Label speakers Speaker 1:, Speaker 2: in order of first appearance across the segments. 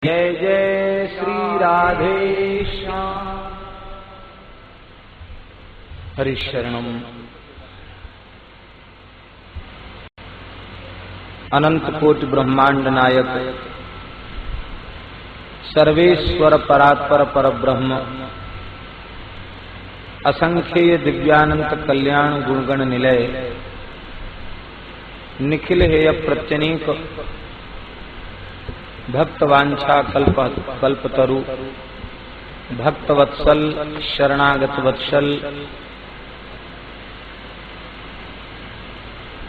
Speaker 1: जय जय श्री राधे श्याम। हरिशरणम। अनंत कोटि ब्रह्मांड नायक सर्वेश्वर परात्पर परब्रह्म असंख्येय दिव्यानंत कल्याण गुणगण निलय निखिल हेय प्रत्यनीक भक्तवांछा कल्पतरु भक्तवत्सल शरणागत वत्सल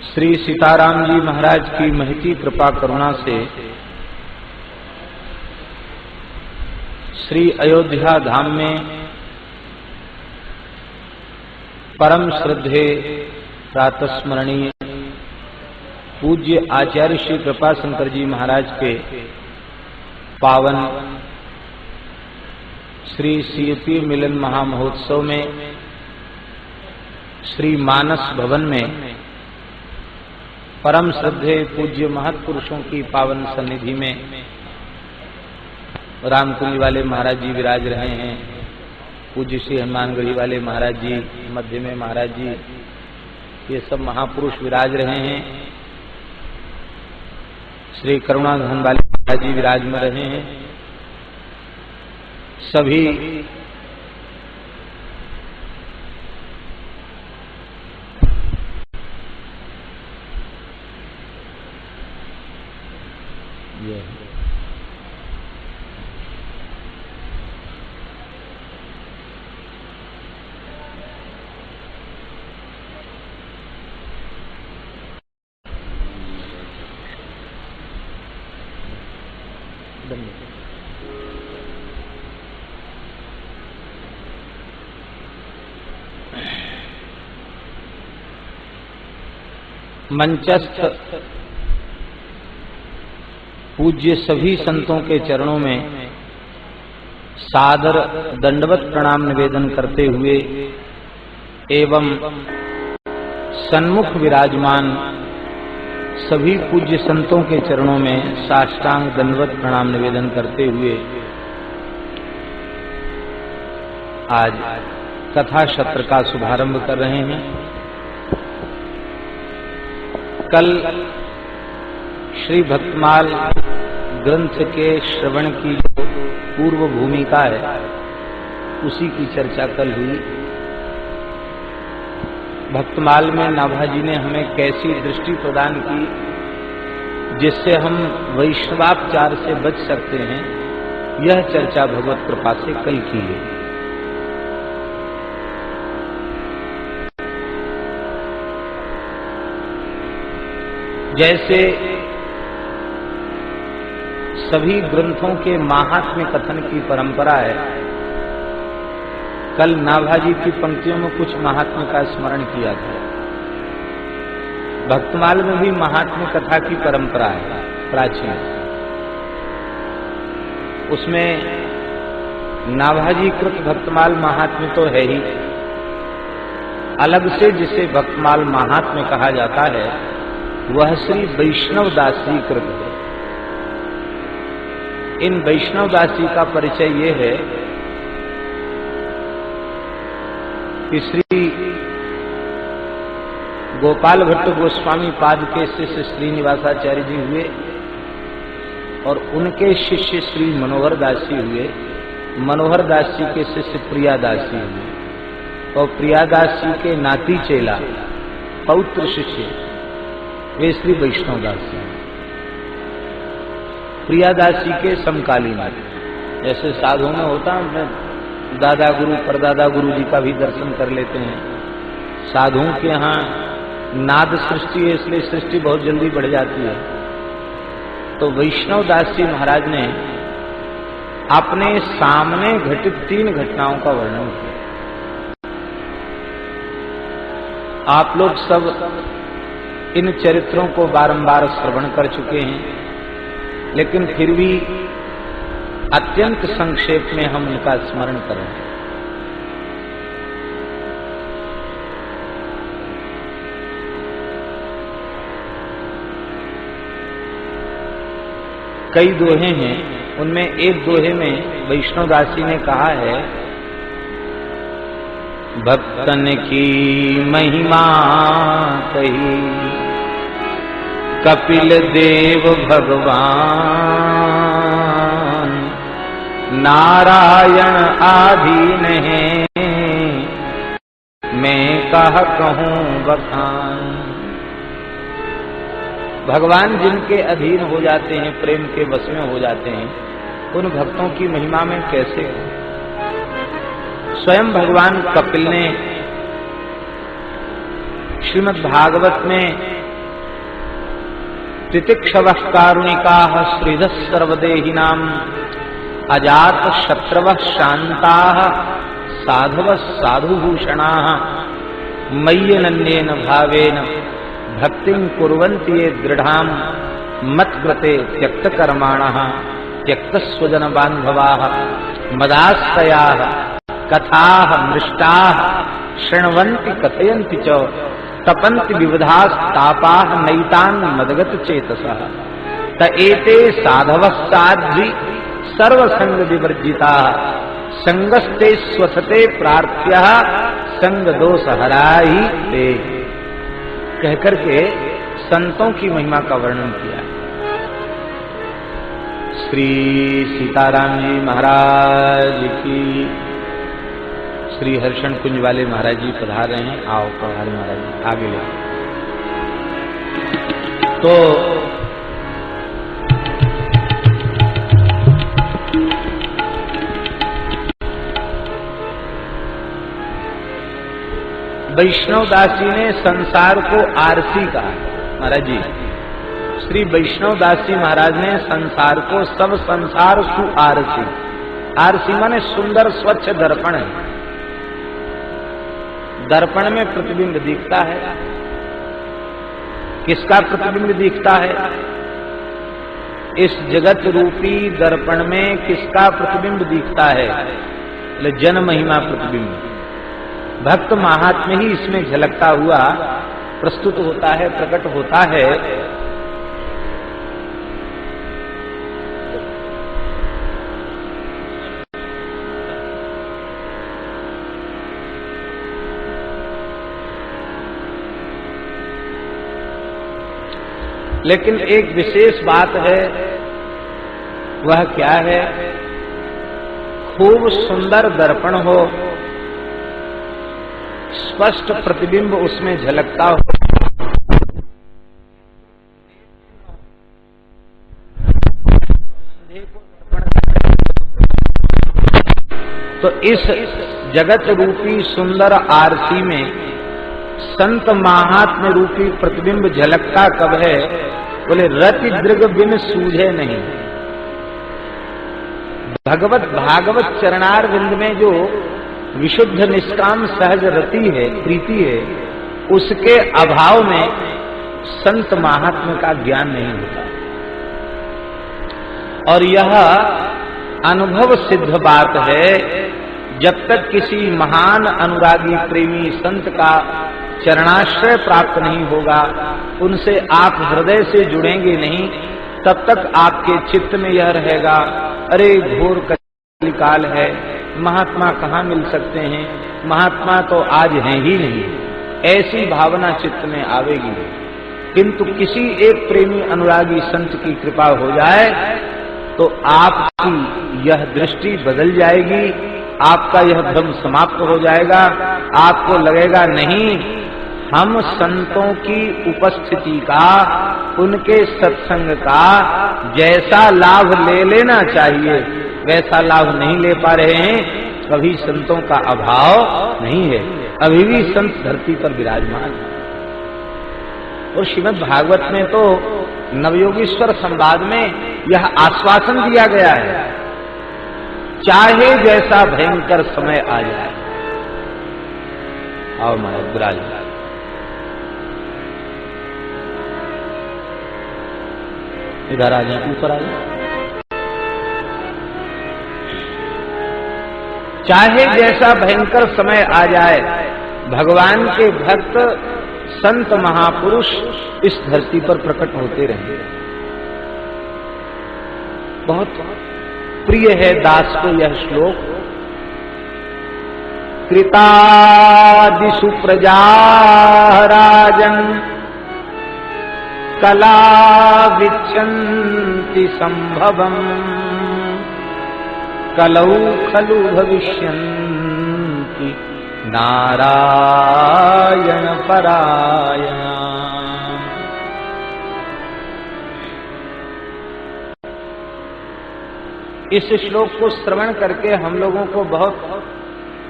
Speaker 1: श्री सीताराम जी महाराज की महती कृपा करुणा से श्री अयोध्या धाम में परम श्रद्धेय प्रातस्मरणीय पूज्य आचार्य श्री कृपा शंकर जी महाराज के पावन श्री सीपी मिलन महामहोत्सव में श्री मानस भवन में परम श्रद्धेय पूज्य महत्पुरुषों की पावन सन्निधि में रामकुंज वाले महाराज जी विराज रहे हैं। पूज्य श्री हनुमानगढ़ी वाले महाराज जी, मध्य में महाराज जी, ये सब महापुरुष विराज रहे हैं। श्री करुणाधन वाले महाराज जी विराज में रहे हैं। सभी मंचस्थ पूज्य सभी संतों के चरणों में सादर दंडवत प्रणाम निवेदन करते हुए एवं सन्मुख विराजमान सभी पूज्य संतों के चरणों में साष्टांग दंडवत प्रणाम निवेदन करते हुए आज कथा सत्र का शुभारंभ कर रहे हैं। कल श्री भक्तमाल ग्रंथ के श्रवण की जो पूर्व भूमिका है उसी की चर्चा कल हुई। भक्तमाल में नाभाजी ने हमें कैसी दृष्टि प्रदान की जिससे हम वैष्णवापचार से बच सकते हैं, यह चर्चा भगवत कृपा से कल की गई। जैसे सभी ग्रंथों के महात्म्य कथन की परंपरा है, कल नाभाजी की पंक्तियों में कुछ महात्म्य का स्मरण किया था। भक्तमाल में भी महात्म्य कथा की परंपरा है प्राचीन, उसमें नाभाजी कृत भक्तमाल महात्म्य तो है ही, अलग से जिसे भक्तमाल महात्म्य कहा जाता है वह श्री वैष्णव दासी कृत है। इन वैष्णव दासी का परिचय ये है कि श्री गोपाल भट्ट गोस्वामी पाद के शिष्य श्रीनिवासाचार्य जी हुए और उनके शिष्य श्री मनोहर दासी हुए। मनोहर दासी के शिष्य प्रिया दासी हुए और प्रिया दासी के नाती चेला पौत्र शिष्य वे श्री वैष्णव दासी। प्रिया दासी के समकालीन, जैसे साधुओं में होता है दादा गुरु परदादा गुरु जी का भी दर्शन कर लेते हैं। साधुओं के यहाँ नाद सृष्टि है इसलिए सृष्टि बहुत जल्दी बढ़ जाती है। तो वैष्णव दास जी महाराज ने अपने सामने घटित 3 घटनाओं का वर्णन किया। आप लोग सब इन चरित्रों को बारंबार श्रवण कर चुके हैं, लेकिन फिर भी अत्यंत संक्षेप में हम उनका स्मरण कर रहे हैं। कई दोहे हैं, उनमें एक दोहे में वैष्णवदास जी ने कहा है, भक्तन की महिमा कही कपिल देव भगवान, नारायण आधीन है मैं कह कहूं बखान। भगवान जिनके अधीन हो जाते हैं, प्रेम के वश में हो जाते हैं, उन भक्तों की महिमा में कैसे हो। स्वयं भगवान कपिल ने श्रीमद् भागवत में तितिक्षवः कारुणिकाः श्रीधः सर्वदेहिनां अजात शत्रवः शान्ताः साधवः साधुभूषणाः मय्यनन्येन भावेन भक्तिं कुर्वन्ति ये दृढ़ां मत्कृते त्यक्तकर्माणः त्यक्तस्वजन बान्धवाः मदाश्रयाः कथाः मृष्टाः शृण्वन्ति कथयन्ति च तपन्ति विविधास्तापाः नैतान् मदगत चेतसः त एते साधवः साध्वी सर्वसंग विवर्जिताः संगस्ते स्वसते प्रार्थ्यः संग दोष हराहि ते। कहकर के संतों की महिमा का वर्णन किया। श्री सीताराम जी महाराज की, श्री हर्षण कुंज वाले महाराज जी पधार रहे हैं। आओ पधारे महाराज जी, आगे ले। तो वैष्णवदास जी ने संसार को आरसी कहा। महाराज जी, श्री वैष्णवदास जी महाराज ने संसार को सब संसार सु आरसी। आरसी माने सुंदर स्वच्छ दर्पण है। दर्पण में प्रतिबिंब दिखता है। किसका प्रतिबिंब दिखता है? इस जगत रूपी दर्पण में किसका प्रतिबिंब दिखता है? जन महिमा प्रतिबिंब, भक्त महात्म्य ही इसमें झलकता हुआ प्रस्तुत होता है, प्रकट होता है। लेकिन एक विशेष बात है, वह क्या है? खूब सुंदर दर्पण हो, स्पष्ट प्रतिबिंब उसमें झलकता हो, तो इस जगत रूपी सुंदर आरसी में संत महात्म्य रूपी प्रतिबिंब झलकता कब है? बोले रति दृग बिन सूझे नहीं। भगवत भागवत चरणार विंद में जो विशुद्ध निष्काम सहज रति है, प्रीति है, उसके अभाव में संत महात्म्य का ज्ञान नहीं होता। और यह अनुभव सिद्ध बात है, जब तक किसी महान अनुरागी प्रेमी संत का चरणाश्रय प्राप्त नहीं होगा, उनसे आप हृदय से जुड़ेंगे नहीं, तब तक आपके चित्त में यह रहेगा, अरे घोर कलिकाल है, महात्मा कहाँ मिल सकते हैं, महात्मा तो आज हैं ही नहीं, ऐसी भावना चित्त में आवेगी। किंतु किसी एक प्रेमी अनुरागी संत की कृपा हो जाए तो आपकी यह दृष्टि बदल जाएगी, आपका यह भ्रम समाप्त हो जाएगा। आपको लगेगा नहीं, हम संतों की उपस्थिति का, उनके सत्संग का जैसा लाभ ले लेना चाहिए वैसा लाभ नहीं ले पा रहे हैं। कभी संतों का अभाव नहीं है, अभी भी संत धरती पर विराजमान है। और श्रीमद् भागवत में तो नवयोगीश्वर संवाद में यह आश्वासन दिया गया है, चाहे जैसा भयंकर समय आ जाए। आओ महाराज विराज, इधर आ जाए, ऊपर आ जाए। चाहे जैसा भयंकर समय आ जाए, भगवान के भक्त संत महापुरुष इस धरती पर प्रकट होते रहेंगे। बहुत प्रिय है दास को यह श्लोक। कृतादिषु प्रजा राजन कला विच्छन्ति संभवम् कलौ खलु भविष्यन्ति नारायण परायणा। इस श्लोक को श्रवण करके हम लोगों को बहुत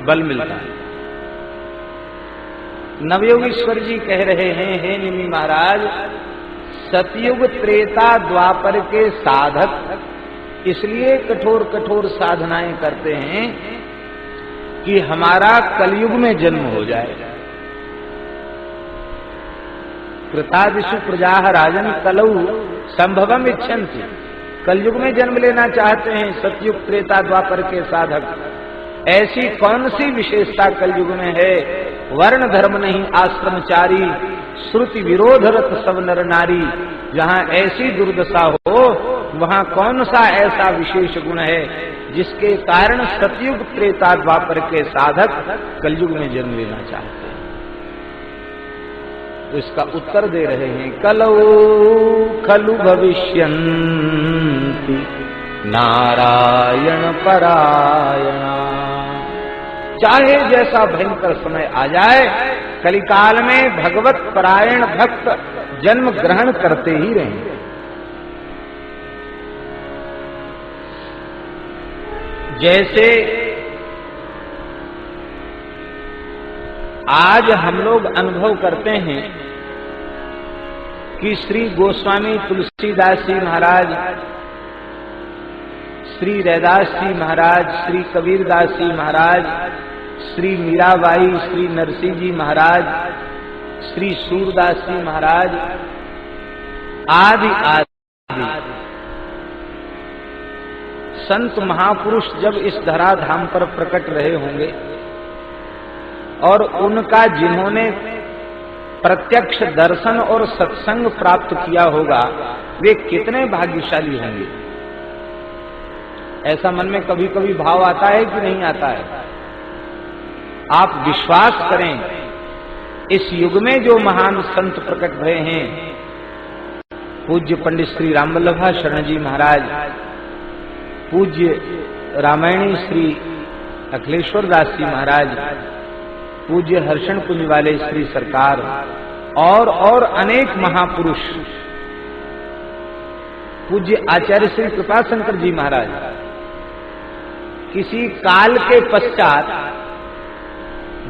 Speaker 1: बल मिलता है। नवयोगीश्वर जी कह रहे हैं, हे निमि महाराज, सतयुग त्रेता द्वापर के साधक इसलिए कठोर कठोर साधनाएं करते हैं कि हमारा कलयुग में जन्म हो जाए। कृतादिषु प्रजा राजन कलौ संभवम इच्छन्ति, कलयुग में जन्म लेना चाहते हैं सतयुग त्रेता द्वापर के साधक। ऐसी कौन सी विशेषता कलयुग में है? वर्ण धर्म नहीं आश्रमचारी, श्रुति विरोधरत सब नर नारी। जहाँ ऐसी दुर्दशा हो वहाँ कौन सा ऐसा विशेष गुण है जिसके कारण सतयुग त्रेता द्वापर के साधक कलयुग में जन्म लेना चाहते हैं? तो इसका उत्तर दे रहे हैं, कलौ खलु भविष्यन्ति नारायण परायणा। चाहे जैसा भयंकर समय आ जाए, कलिकाल में भगवत परायण भक्त जन्म ग्रहण करते ही रहेंगे। जैसे आज हम लोग अनुभव करते हैं कि श्री गोस्वामी तुलसीदास जी महाराज, श्री रैदास जी महाराज, श्री कबीरदास जी महाराज, श्री मीराबाई, श्री नरसिंह जी महाराज, श्री सूरदास जी महाराज आदि आदि संत महापुरुष जब इस धराधाम पर प्रकट रहे होंगे और उनका जिन्होंने प्रत्यक्ष दर्शन और सत्संग प्राप्त किया होगा, वे कितने भाग्यशाली होंगे। ऐसा मन में कभी कभी भाव आता है कि नहीं आता है? आप विश्वास करें, इस युग में जो महान संत प्रकट भये हैं, पूज्य पंडित श्री रामवल्लभा शरण जी महाराज, पूज्य रामायणी श्री अखिलेश्वर दास जी महाराज, पूज्य हर्षण कुंज वाले श्री सरकार और अनेक महापुरुष, पूज्य आचार्य श्री कृपाशंकर जी महाराज, किसी काल के पश्चात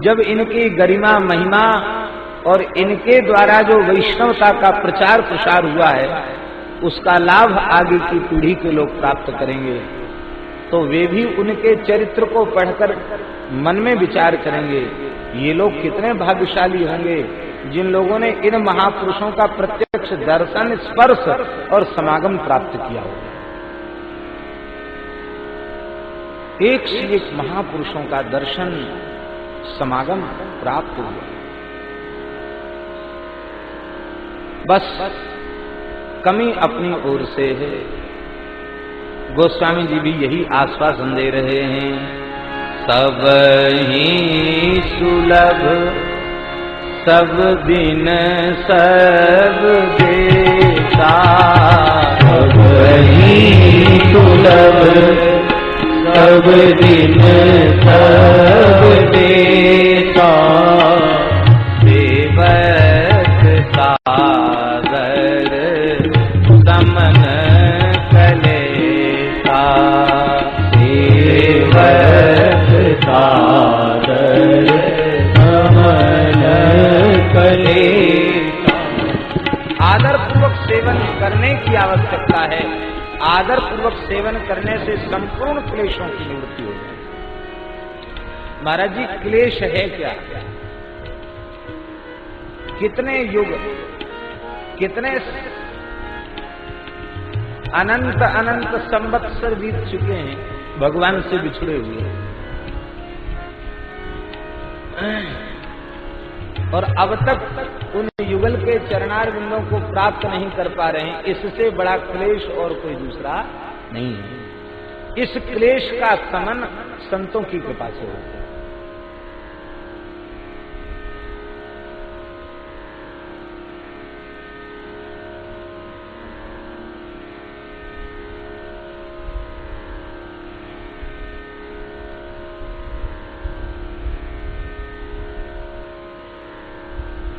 Speaker 1: जब इनकी गरिमा महिमा और इनके द्वारा जो वैष्णवता का प्रचार प्रसार हुआ है, उसका लाभ आगे की पीढ़ी के लोग प्राप्त करेंगे, तो वे भी उनके चरित्र को पढ़कर मन में विचार करेंगे, ये लोग कितने भाग्यशाली होंगे जिन लोगों ने इन महापुरुषों का प्रत्यक्ष दर्शन, स्पर्श और समागम प्राप्त किया होगा। एक से एक महापुरुषों का दर्शन समागम प्राप्त हुआ। बस कमी अपनी ओर से है। गोस्वामी जी भी यही आश्वासन दे रहे हैं, सब ही सुलभ सब दिन सब देता, सब ही सुलभ सब दिन सब देता, सेवक सागर समन कलेता, सेवक सागर समन कलेता। आदर पूर्वक सेवन करने की आवश्यकता है। आदर पूर्वक सेवन करने से संपूर्ण क्लेशों की निवृत्ति हो जाए। महाराज जी, क्लेश है क्या? कितने युग, कितने अनंत अनंत संवत्सर बीत चुके हैं भगवान से बिछड़े हुए, और अब तक उन युगल के चरणार बिंदों को प्राप्त नहीं कर पा रहे हैं। इससे बड़ा क्लेश और कोई दूसरा नहीं है। इस क्लेश का शमन संतों की कृपा से होता है।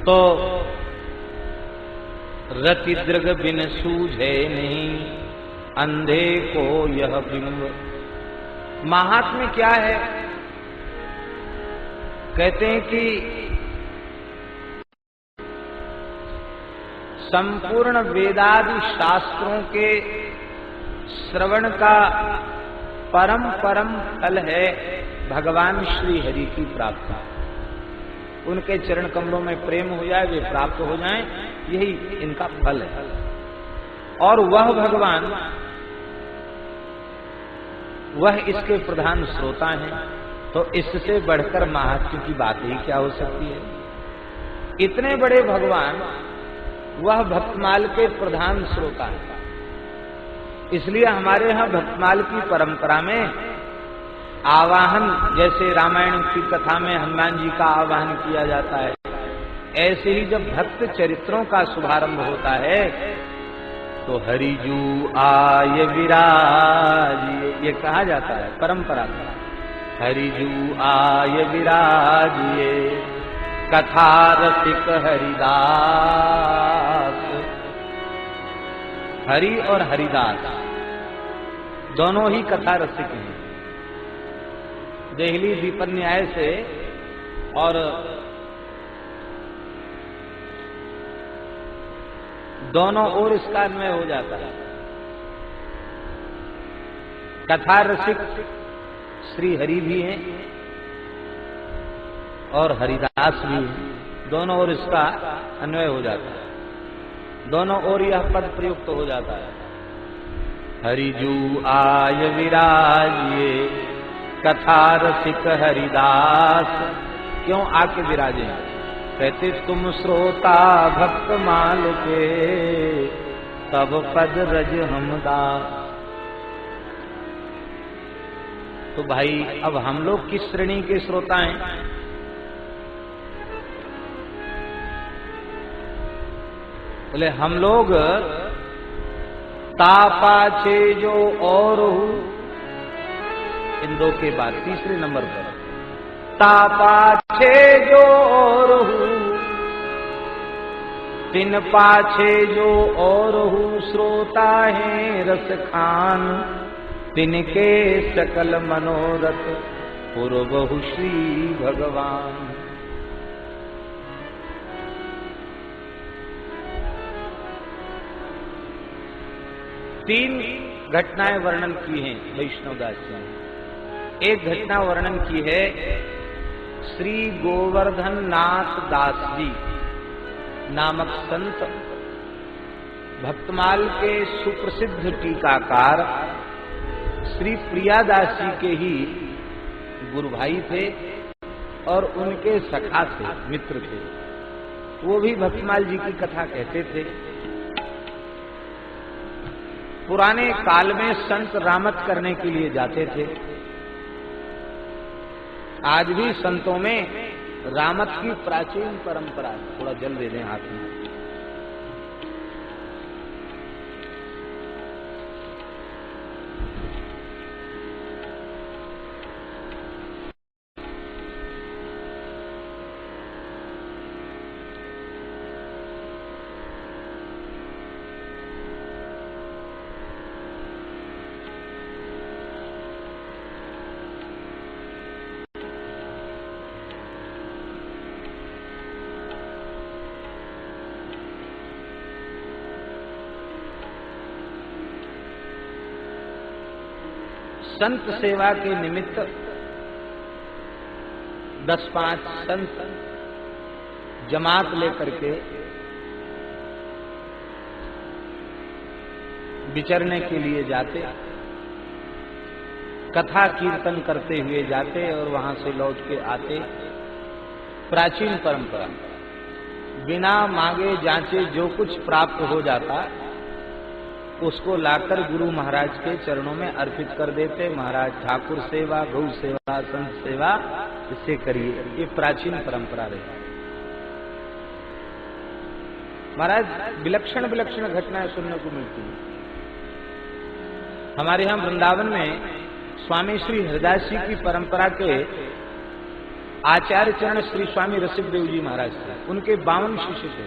Speaker 1: तो रति दृग बिन सूझे नहीं, अंधे को यह बिंब। महात्म्य क्या है? कहते हैं कि संपूर्ण वेदादि शास्त्रों के श्रवण का परम परम फल है भगवान श्री हरि की प्राप्ति। उनके चरण कमलों में प्रेम हो जाए, वे प्राप्त हो जाएं, यही इनका फल है। और वह भगवान, वह इसके प्रधान श्रोता हैं। तो इससे बढ़कर महात्म्य की बात ही क्या हो सकती है? इतने बड़े भगवान, वह भक्तमाल के प्रधान श्रोता है। इसलिए हमारे यहां भक्तमाल की परंपरा में आवाहन, जैसे रामायण की कथा में हनुमान जी का आवाहन किया जाता है, ऐसे ही जब भक्त चरित्रों का शुभारंभ होता है तो हरिजू आय विराजिए, ये कहा जाता है परंपरा का। हरिजू आय विराजिए, कथा रसिक हरिदास। हरि और हरिदास दोनों ही कथा रसिक हैं। देहली दीपन न्याय से और दोनों ओर इसका अन्वय हो जाता है। कथा रसिक श्री हरि भी हैं और हरिदास भी हैं, दोनों ओर इसका अन्वय हो जाता है, दोनों ओर यह पद प्रयुक्त हो जाता है। हरिजू आय विराजिए, कथा रसिक हरिदास। क्यों आके विराजे? कहते तुम श्रोता भक्त माल के, तब पद रज हमदास। तो भाई अब हम लोग किस श्रेणी के श्रोता हैं? बोले हम लोग तापाचे जो और हूं, इन दो के बाद तीसरे नंबर पर तापाछे जो और हूं, तिन पाछे जो और हूं, श्रोता है रस खान, तिनके सकल मनोरथ पूर्वहु श्री भगवान। तीन घटनाएं वर्णन की हैं वैष्णवदास जी ने। एक घटना वर्णन की है श्री गोवर्धन नाथ दास जी नामक संत, भक्तमाल के सुप्रसिद्ध टीकाकार श्री प्रियादास जी के ही गुरु भाई थे और उनके सखा थे, मित्र थे। वो भी भक्तमाल जी की कथा कहते थे। पुराने काल में संत रामत करने के लिए जाते थे। आज भी संतों में रामत की प्राचीन परंपरा है। थोड़ा जल दे दें हाथ में। संत सेवा के निमित्त 10-5 संत जमात लेकर के विचरने के लिए जाते, कथा कीर्तन करते हुए जाते और वहां से लौट के आते। प्राचीन परंपरा, बिना मांगे जांचे जो कुछ प्राप्त हो जाता उसको लाकर गुरु महाराज के चरणों में अर्पित कर देते। महाराज ठाकुर सेवा, गौ सेवा, संत सेवा इससे करिए। ये प्राचीन परंपरा रही। महाराज विलक्षण विलक्षण घटनाएं सुनने को मिलती हैं। हमारे यहाँ वृंदावन में स्वामी श्री हरिदास जी की परंपरा के आचार्य चरण श्री स्वामी रसिकदेव जी महाराज थे। उनके 52 शिष्य थे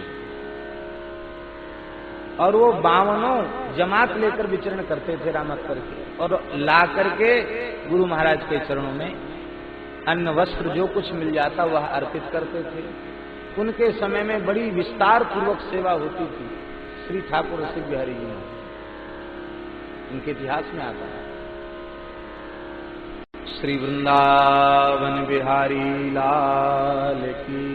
Speaker 1: और वो 52 जमात लेकर विचरण करते थे रामत करके, और ला करके गुरु महाराज के चरणों में अन्न वस्त्र जो कुछ मिल जाता वह अर्पित करते थे। उनके समय में बड़ी विस्तार पूर्वक सेवा होती थी। श्री ठाकुर रसिक बिहारी जी महाराज, इनके इतिहास में आता है। श्री वृंदावन बिहारी लाल की।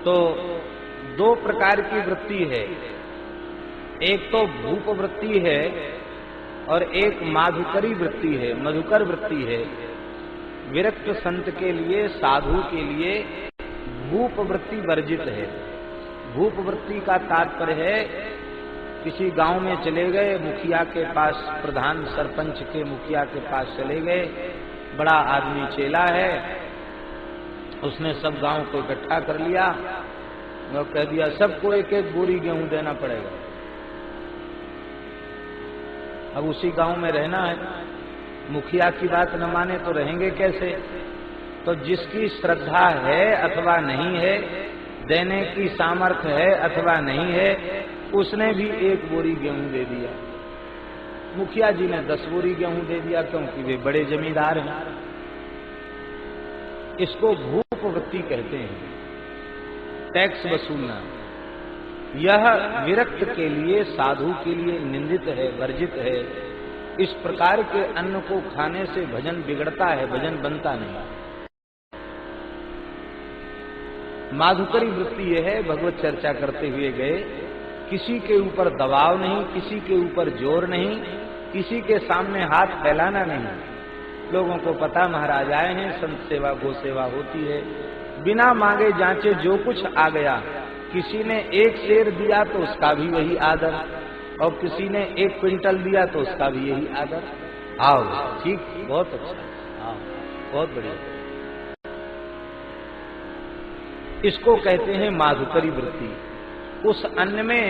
Speaker 1: तो दो प्रकार की वृत्ति है, एक तो भूप वृत्ति है और एक माधुकरी वृत्ति है, मधुकर वृत्ति है। विरक्त संत के लिए, साधु के लिए भूप वृत्ति वर्जित है। भूप वृत्ति का तात्पर्य है किसी गांव में चले गए, मुखिया के पास, प्रधान सरपंच के मुखिया के पास चले गए, बड़ा आदमी चेला है, उसने सब गांव को इकट्ठा कर लिया और कह दिया सबको एक एक बोरी गेहूं देना पड़ेगा। अब उसी गांव में रहना है, मुखिया की बात न माने तो रहेंगे कैसे? तो जिसकी श्रद्धा है अथवा नहीं है, देने की सामर्थ्य है अथवा नहीं है, उसने भी एक बोरी गेहूं दे दिया। मुखिया जी ने 10 बोरी गेहूं दे दिया, क्योंकि वे बड़े जमींदार हैं। इसको भूप वृत्ति कहते हैं, टैक्स वसूलना। यह विरक्त के लिए, साधु के लिए निंदित है, वर्जित है। इस प्रकार के अन्न को खाने से भजन बिगड़ता है, भजन बनता नहीं। माधुकरी वृत्ति यह है, भगवत चर्चा करते हुए गए, किसी के ऊपर दबाव नहीं, किसी के ऊपर जोर नहीं, किसी के सामने हाथ फैलाना नहीं। लोगों को पता महाराज आए हैं, संत सेवा गो सेवा होती है, बिना मांगे जांचे जो कुछ आ गया। किसी ने 1 सेर दिया तो उसका भी वही आदर, और किसी ने 1 क्विंटल दिया तो उसका भी यही आदर। आओ ठीक, बहुत अच्छा, आओ बहुत बढ़िया। इसको कहते हैं माधुकरी वृत्ति। उस अन्न में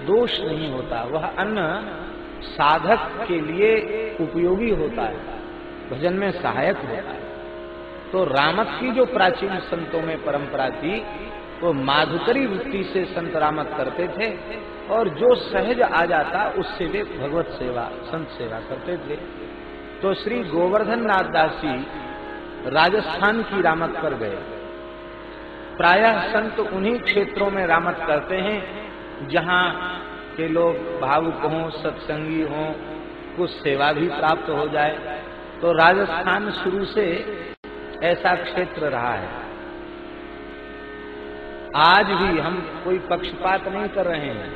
Speaker 1: दोष नहीं होता, वह अन्न साधक के लिए उपयोगी होता है, भजन में सहायक होता है। तो रामत की जो प्राचीन संतों में परंपरा थी, वो माधुकरी वृत्ति से संत रामत करते थे, और जो सहज आ जाता उससे वे भगवत सेवा, संत सेवा करते थे। तो श्री गोवर्धन नाथ दास जी राजस्थान की रामत कर गए। प्रायः संत उन्हीं क्षेत्रों में रामत करते हैं जहां के लोग भावुक हों, सत्संगी हों, कुछ सेवा भी प्राप्त हो जाए। तो राजस्थान शुरू से ऐसा क्षेत्र रहा है। आज भी हम कोई पक्षपात नहीं कर रहे हैं,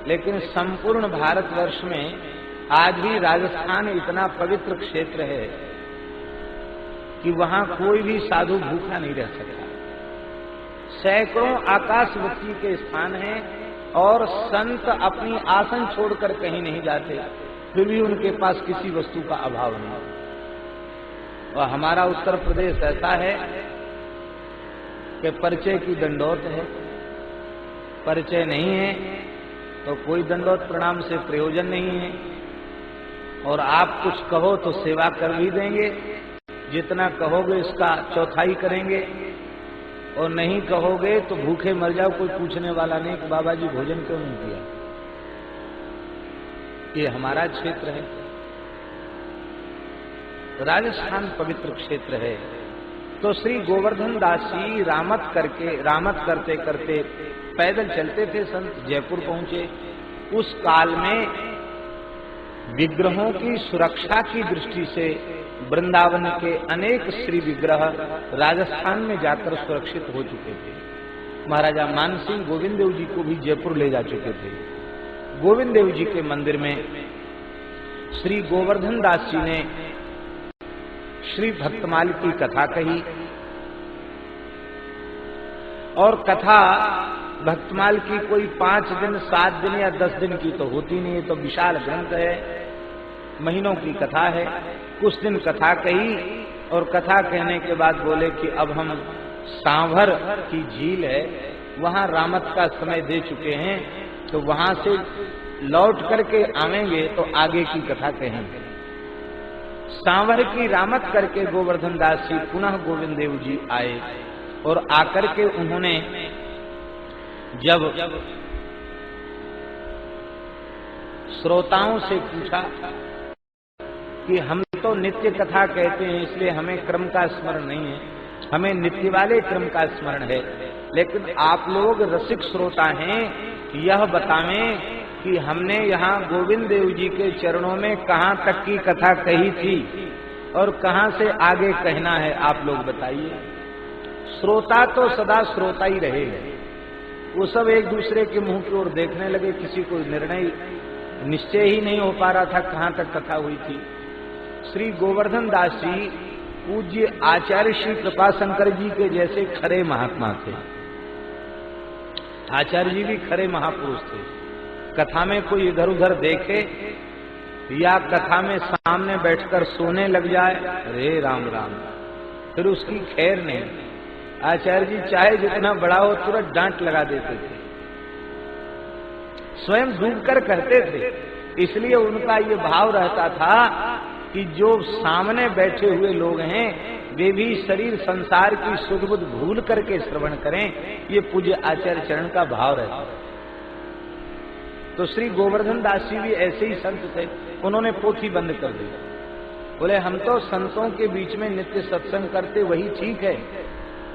Speaker 1: लेकिन संपूर्ण भारतवर्ष में आज भी राजस्थान इतना पवित्र क्षेत्र है कि वहां कोई भी साधु भूखा नहीं रह सकता। सैकड़ों आकाशवती के स्थान हैं और संत अपनी आसन छोड़कर कहीं नहीं जाते, फिर भी उनके पास किसी वस्तु का अभाव नहीं। और हमारा उत्तर प्रदेश ऐसा है कि परिचय की दंडौत है, परिचय नहीं है तो कोई दंडौत प्रणाम से प्रयोजन नहीं है। और आप कुछ कहो तो सेवा कर भी देंगे, जितना कहोगे इसका चौथाई करेंगे, और नहीं कहोगे तो भूखे मर जाओ, कोई पूछने वाला नहीं कि बाबा जी भोजन क्यों नहीं किया। ये हमारा क्षेत्र है, राजस्थान पवित्र क्षेत्र है। तो श्री गोवर्धन दास जी रामत करते करते पैदल चलते थे। संत जयपुर पहुंचे। उस काल में विग्रहों की सुरक्षा की दृष्टि से वृंदावन के अनेक श्री विग्रह राजस्थान में जाकर सुरक्षित हो चुके थे। महाराजा मानसिंह गोविंद देव जी को भी जयपुर ले जा चुके थे। गोविंद देव जी के मंदिर में श्री गोवर्धन दास जी ने श्री भक्तमाल की कथा कही, और कथा भक्तमाल की कोई 5 दिन 7 दिन या 10 दिन की तो होती नहीं है, तो विशाल ग्रंथ है, महीनों की कथा है। कुछ दिन कथा कही और कथा कहने के बाद बोले कि अब हम सांभर की झील है वहां रामत का समय दे चुके हैं, तो वहां से लौट करके आवेंगे तो आगे की कथा कहेंगे। सांभर की रामत करके गोवर्धन दास जी पुनः गोविंद देव जी आए, और आकर के उन्होंने जब श्रोताओं से पूछा कि हम तो नित्य कथा कहते हैं, इसलिए हमें क्रम का स्मरण नहीं है, हमें नित्य वाले क्रम का स्मरण है, लेकिन आप लोग रसिक श्रोता हैं, यह बतावें कि हमने यहाँ गोविंद देव जी के चरणों में कहाँ तक की कथा कही थी और कहाँ से आगे कहना है, आप लोग बताइए। श्रोता तो सदा श्रोता ही रहेगा, वो सब एक दूसरे के मुंह की ओर देखने लगे, किसी को निर्णय निश्चय ही नहीं हो पा रहा था कहाँ तक कथा हुई थी। श्री गोवर्धन दास जी पूज्य आचार्य श्री कृपाशंकर जी के जैसे खरे महात्मा थे। आचार्य जी भी खरे महापुरुष थे। कथा में कोई इधर उधर देखे या कथा में सामने बैठकर सोने लग जाए, अरे राम राम, फिर उसकी खैर नहीं। आचार्य जी चाहे जितना बड़ा हो तुरंत डांट लगा देते थे, स्वयं डूब कर करते थे। इसलिए उनका ये भाव रहता था कि जो सामने बैठे हुए लोग हैं वे भी शरीर संसार की सुध बुध भूल करके श्रवण करें, ये पूज्य आचार्य चरण का भाव रहता। तो श्री गोवर्धन दास जी भी ऐसे ही संत थे, उन्होंने पोथी बंद कर दी। बोले हम तो संतों के बीच में नित्य सत्संग करते, वही ठीक है,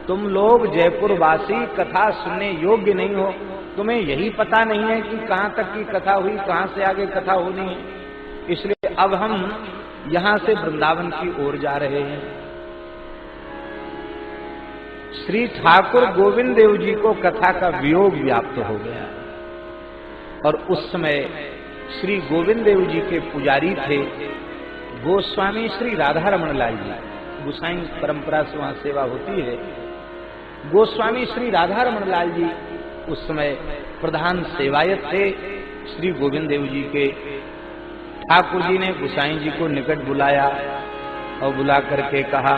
Speaker 1: तुम लोग जयपुर वासी कथा सुनने योग्य नहीं हो, तुम्हें यही पता नहीं है कि कहाँ तक की कथा हुई, कहाँ से आगे कथा होनी है, इसलिए अब हम यहाँ से वृंदावन की ओर जा रहे हैं। श्री ठाकुर गोविंद देव जी को कथा का वियोग व्याप्त हो गया, और उस समय श्री गोविंद देव जी के पुजारी थे गोस्वामी श्री राधा रमण लाल जी, गोसाई परंपरा से वहां सेवा होती है। गोस्वामी श्री राधा रमण लाल जी उस समय प्रधान सेवायत थे श्री गोविंद देव जी के। ठाकुर जी ने गोसाई जी को निकट बुलाया और बुला करके कहा,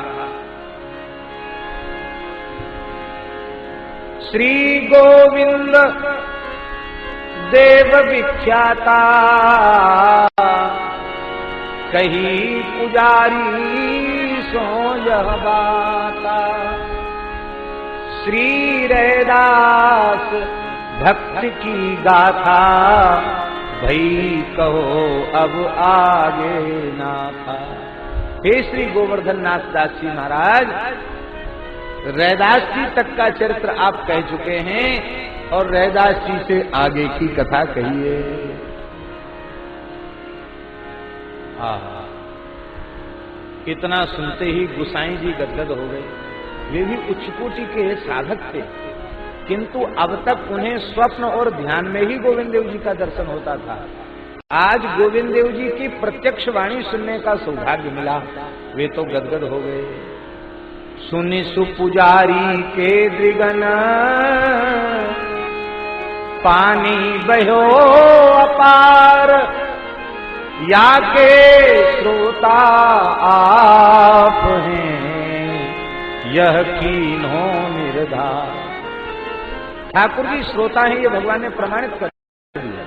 Speaker 1: श्री गोविंद देव विख्याता कही पुजारी सो यह बाता, श्री रैदास भक्त की गाथा भई कहो अब आगे ना था। हे श्री गोवर्धन नाथ दास जी महाराज, रैदास जी तक का चरित्र आप कह चुके हैं और रैदास जी से आगे की कथा कहिए। इतना सुनते ही गोसाई जी गदगद हो गए। वे भी उच्च कोटि के साधक थे, किंतु अब तक उन्हें स्वप्न और ध्यान में ही गोविंद देव जी का दर्शन होता था। आज गोविंद देव जी की प्रत्यक्ष वाणी सुनने का सौभाग्य मिला, वे तो गदगद हो गए। सुनि सुपुजारी के द्रिगन पानी बहो अपार, या के श्रोता आप हैं यह कीन्हो निर्धार। ठाकुर जी श्रोता हैं, ये भगवान ने प्रमाणित कर दिया।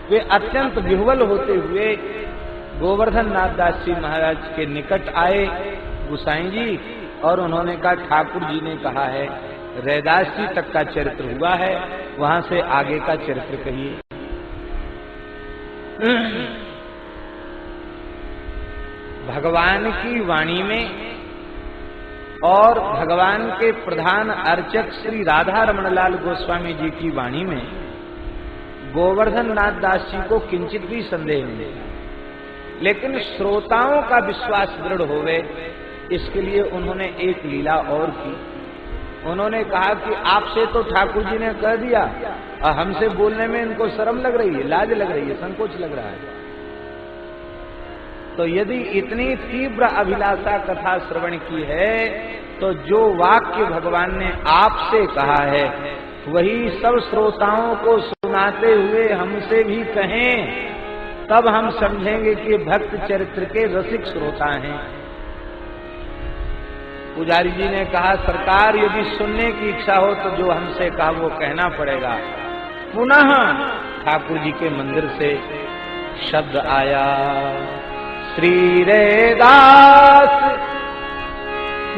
Speaker 1: वे अत्यंत विह्वल होते हुए गोवर्धन नाथ दास जी महाराज के निकट आए गोसाई जी, और उन्होंने कहा ठाकुर जी ने कहा है रैदास जी तक का चरित्र हुआ है, वहां से आगे का चरित्र कहिए। भगवान की वाणी में और भगवान के प्रधान अर्चक श्री राधा रमण लाल गोस्वामी जी की वाणी में गोवर्धन नाथ दास जी को किंचित भी संदेह नहीं, लेकिन श्रोताओं का विश्वास दृढ़ होवे इसके लिए उन्होंने एक लीला और की। उन्होंने कहा कि आपसे तो ठाकुर जी ने कह दिया और हमसे बोलने में इनको शर्म लग रही है, लाज लग रही है, संकोच लग रहा है। तो यदि इतनी तीव्र अभिलाषा कथा श्रवण की है तो जो वाक्य भगवान ने आपसे कहा है वही सब श्रोताओं को सुनाते हुए हमसे भी कहें, तब हम समझेंगे कि भक्त चरित्र के रसिक श्रोता हैं। पुजारी जी ने कहा, सरकार यदि सुनने की इच्छा हो तो जो हमसे कहा वो कहना पड़ेगा। पुनः ठाकुर जी के मंदिर से शब्द आया, श्री रे दास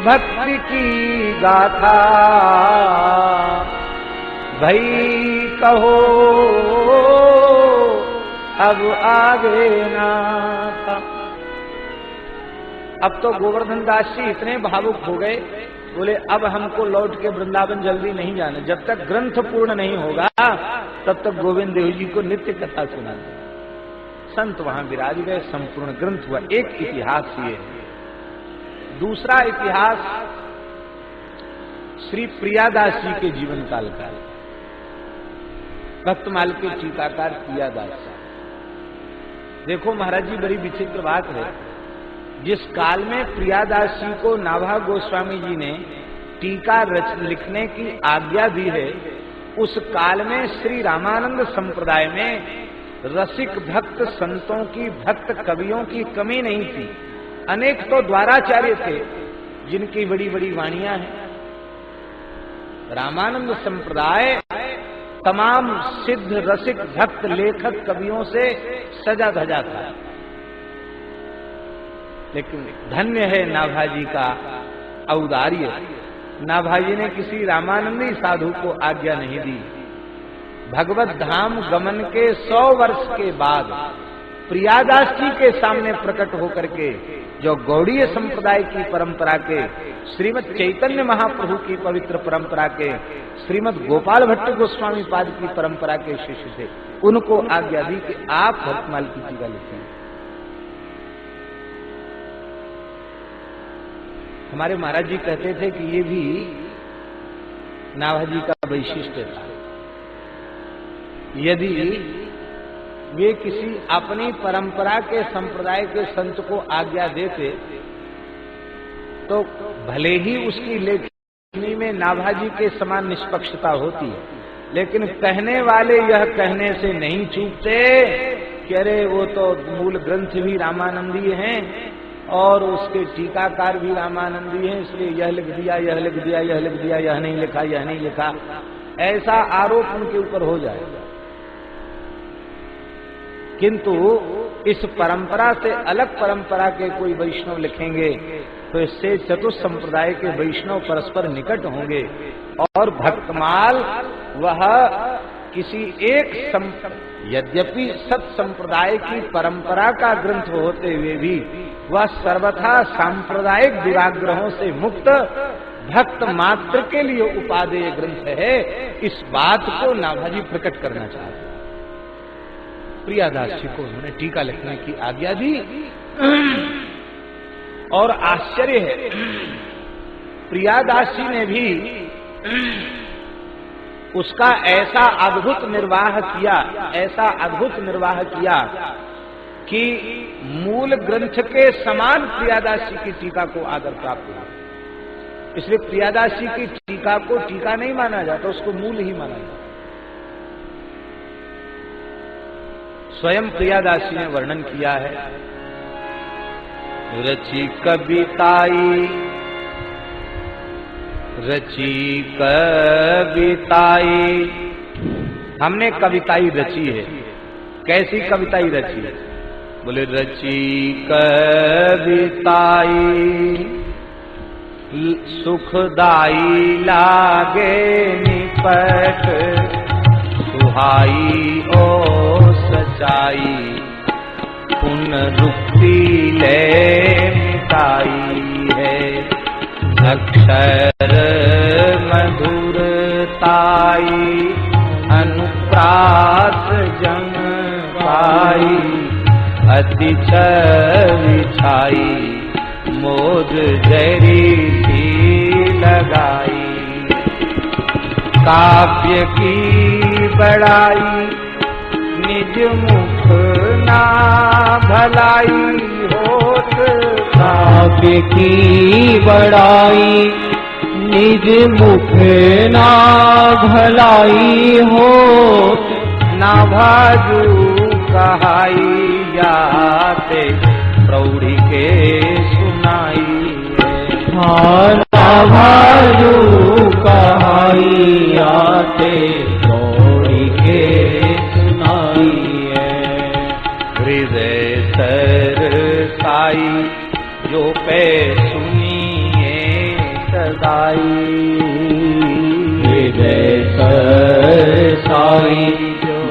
Speaker 1: भक्ति की गाथा भई कहो अब आगे ना था। अब तो गोवर्धन दास जी इतने भावुक हो गए, बोले अब हमको लौट के वृंदावन जल्दी नहीं जाना, जब तक ग्रंथ पूर्ण नहीं होगा तब तक गोविंद देव जी को नित्य कथा सुनाते। संत वहां विराज गए, संपूर्ण ग्रंथ हुआ। एक इतिहास ये है। दूसरा इतिहास श्री प्रियादास जी के जीवन काल का। भक्तमाल के टीकाकार प्रियादास। देखो महाराज जी, बड़ी विचित्र बात है। जिस काल में प्रियादास जी को नाभा गोस्वामी जी ने टीका लिखने की आज्ञा दी है, उस काल में श्री रामानंद संप्रदाय में रसिक भक्त संतों की, भक्त कवियों की कमी नहीं थी। अनेक तो द्वाराचार्य थे जिनकी बड़ी बड़ी वाणियां हैं। रामानंद संप्रदाय तमाम सिद्ध रसिक भक्त लेखक कवियों से सजा धजा था। लेकिन धन्य है नाभाजी का औदार्य। नाभाजी ने किसी रामानंदी साधु को आज्ञा नहीं दी। भगवत धाम गमन के 100 वर्ष के बाद प्रियादास जी के सामने प्रकट होकर के जो गौड़ीय संप्रदाय की परंपरा के, श्रीमद चैतन्य महाप्रभु की पवित्र परंपरा के, श्रीमद गोपाल भट्ट गोस्वामी पाद की परंपरा के शिष्य थे, उनको आज्ञा दी कि आप भक्तमाल की टीका लिखें। हमारे महाराज जी कहते थे कि ये भी नाभाजी का वैशिष्ट्य था। यदि वे किसी अपनी परंपरा के संप्रदाय के संत को आज्ञा देते तो भले ही उसकी लेखनी में नाभाजी के समान निष्पक्षता होती है, लेकिन कहने वाले यह कहने से नहीं चूकते कि अरे वो तो मूल ग्रंथ भी रामानंदी हैं और उसके टीकाकार भी रामानंदी हैं, इसलिए यह लिख दिया, यह लिख दिया, यह लिख दिया, यह नहीं लिखा, यह नहीं लिखा, ऐसा आरोप उनके ऊपर हो जाएगा। किंतु इस परंपरा से अलग परंपरा के कोई वैष्णव लिखेंगे तो इससे चतुर्थ संप्रदाय के वैष्णव परस्पर निकट होंगे और भक्तमाल वह किसी एक यद्यपि सत संप्रदाय की परंपरा का ग्रंथ होते हुए भी वह सर्वथा सांप्रदायिक दुराग्रहों से मुक्त भक्त मात्र के लिए उपादेय ग्रंथ है। इस बात को नाभाजी प्रकट करना चाहते। प्रियादास जी को उन्होंने टीका लिखने की आज्ञा दी और आश्चर्य है, प्रियादास जी ने भी उसका ऐसा अद्भुत निर्वाह किया, ऐसा अद्भुत निर्वाह किया कि मूल ग्रंथ के समान प्रियादास जी की टीका को आदर प्राप्त हुआ। इसलिए प्रियादास जी की टीका को टीका नहीं माना जाता, उसको मूल ही माना जाता। स्वयं प्रियादास जी ने वर्णन किया है, रची कविताई, रची कविताई, हमने कविताई रची है। कैसी कविताई रची है? बोले रची कविताई, सुखदाई लागे निपट, सुहाई ओ सचाई, पुनरुक्ति ले मिटाई है, अक्षर मधुरताई, अनुप्रास अति छवि छाई, मोद जरी थी लगाई। काव्य की बड़ाई निज मुख ना भलाई होत,
Speaker 2: काव्य की बड़ाई निज मुख ना भलाई होत,
Speaker 1: ना भाजू कहाई जाते प्रौढ़ी के सुनाई।
Speaker 2: ना भाजू कहाई आते प्रौढ़ी के सुनाई है।
Speaker 1: हृदय सरसाई जो पे सुनिए सदाई,
Speaker 2: हृदय सरसाई